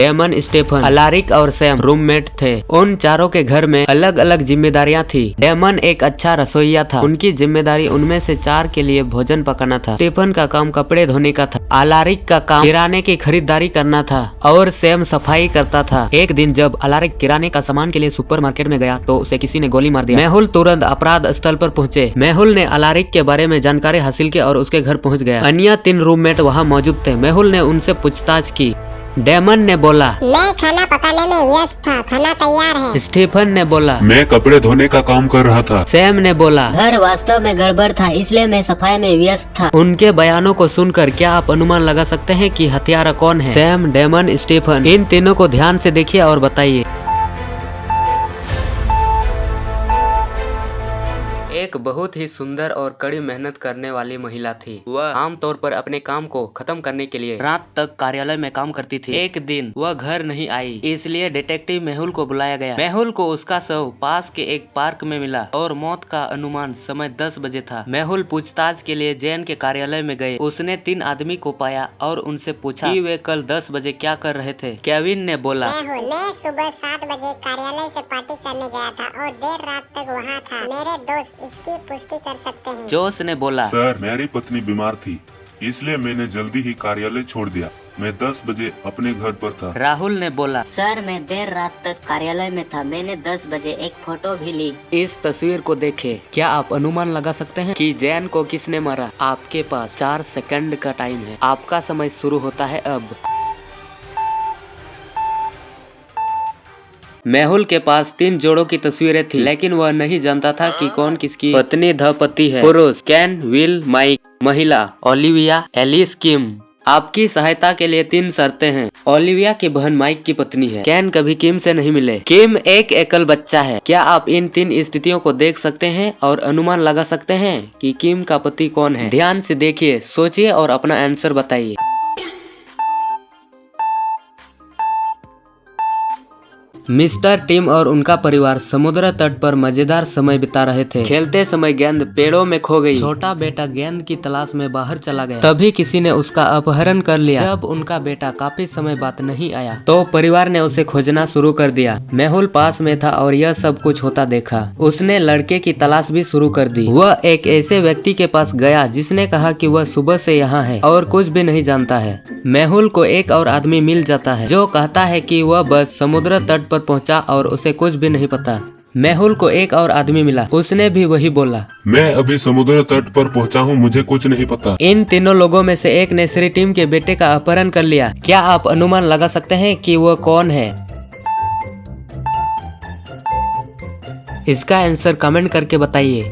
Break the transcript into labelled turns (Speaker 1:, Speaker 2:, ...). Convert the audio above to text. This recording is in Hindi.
Speaker 1: डेमन, स्टेफन, अलारिक और सैम रूममेट थे। उन चारों के घर में अलग अलग जिम्मेदारियां थी। डेमन एक अच्छा रसोइया था। उनकी जिम्मेदारी उनमें से 4 के लिए भोजन पकाना था। स्टेफन का काम कपड़े धोने का था। अलारिक का काम किराने की खरीदारी करना था और सैम सफाई करता था। एक दिन जब अलारिक किराने का सामान के लिए सुपरमार्केट में गया तो उसे किसी ने गोली मार दिया। मेहुल तुरंत अपराध स्थल पर पहुंचे। मेहुल ने अलारिक के बारे में जानकारी हासिल की और उसके घर पहुंच गया। अन्य 3 रूममेट वहां मौजूद थे। मेहुल ने उनसे पूछताछ की। डेमन ने बोला,
Speaker 2: मैं खाना पकाने में व्यस्त था, खाना तैयार है।
Speaker 1: स्टीफन ने बोला,
Speaker 3: मैं कपड़े धोने का काम कर रहा था।
Speaker 1: सैम ने बोला,
Speaker 4: घर वास्तव में गड़बड़ था, इसलिए मैं सफाई में व्यस्त था।
Speaker 1: उनके बयानों को सुनकर क्या आप अनुमान लगा सकते हैं कि हत्यारा कौन है? Sam, daemon, Stephen. इन तीनों को ध्यान से देखिए और बताइए। एक बहुत ही सुंदर और कड़ी मेहनत करने वाली महिला थी। वह आमतौर पर अपने काम को खत्म करने के लिए रात तक कार्यालय में काम करती थी। एक दिन वह घर नहीं आई, इसलिए डिटेक्टिव मेहुल को बुलाया गया। मेहुल को उसका शव पास के एक पार्क में मिला और मौत का अनुमान समय 10 बजे था। मेहुल पूछताछ के लिए जैन के कार्यालय में गए। उसने 3 आदमी को पाया और उनसे पूछा कि वे कल 10 बजे क्या कर रहे थे। केविन ने बोला,
Speaker 2: मैं सुबह 7 बजे कार्यालय से पार्टी करने गया था और देर रात तक वहाँ था। मेरे दोस्त इसकी पुष्टि कर सकते हैं।
Speaker 1: जोश ने बोला,
Speaker 3: सर, मेरी पत्नी बीमार थी, इसलिए मैंने जल्दी ही कार्यालय छोड़ दिया। मैं 10 बजे अपने घर पर था।
Speaker 1: राहुल ने बोला,
Speaker 4: सर, मैं देर रात तक कार्यालय में था, मैंने 10 बजे एक फोटो भी ली।
Speaker 1: इस तस्वीर को देखें। क्या आप अनुमान लगा सकते हैं कि जैन को किसने मारा? आपके पास 4 सेकंड का टाइम है। आपका समय शुरू होता है अब। मेहुल के पास 3 जोड़ों की तस्वीरें थी, लेकिन वह नहीं जानता था कि कौन किसकी पत्नी ध पति है। पुरुष कैन, विल, माइक। महिला ओलिविया, एलिस, किम। आपकी सहायता के लिए 3 शर्तें हैं। ओलिविया की बहन माइक की पत्नी है। कैन कभी किम से नहीं मिले। किम एक एकल बच्चा है। क्या आप इन 3 स्थितियों को देख सकते हैं और अनुमान लगा सकते हैं कि किम का पति कौन है? ध्यान से देखिए, सोचिए और अपना आंसर बताइए। मिस्टर टिम और उनका परिवार समुद्र तट पर मजेदार समय बिता रहे थे। खेलते समय गेंद पेड़ों में खो गई। छोटा बेटा गेंद की तलाश में बाहर चला गया। तभी किसी ने उसका अपहरण कर लिया। जब उनका बेटा काफी समय बाद नहीं आया तो परिवार ने उसे खोजना शुरू कर दिया। मेहुल पास में था और यह सब कुछ होता देखा। उसने लड़के की तलाश भी शुरू कर दी। वह एक ऐसे व्यक्ति के पास गया जिसने कहा कि वह सुबह से यहाँ है और कुछ भी नहीं जानता है। मेहुल को एक और आदमी मिल जाता है जो कहता है कि वह बस समुद्र तट पर पहुंचा और उसे कुछ भी नहीं पता। मेहुल को एक और आदमी मिला, उसने भी वही बोला,
Speaker 3: मैं अभी समुद्र तट पर पहुंचा हूं, मुझे कुछ नहीं पता।
Speaker 1: इन तीनों लोगों में से एक ने श्री टिम के बेटे का अपहरण कर लिया। क्या आप अनुमान लगा सकते हैं कि वो कौन है? इसका आंसर कमेंट करके बताइए।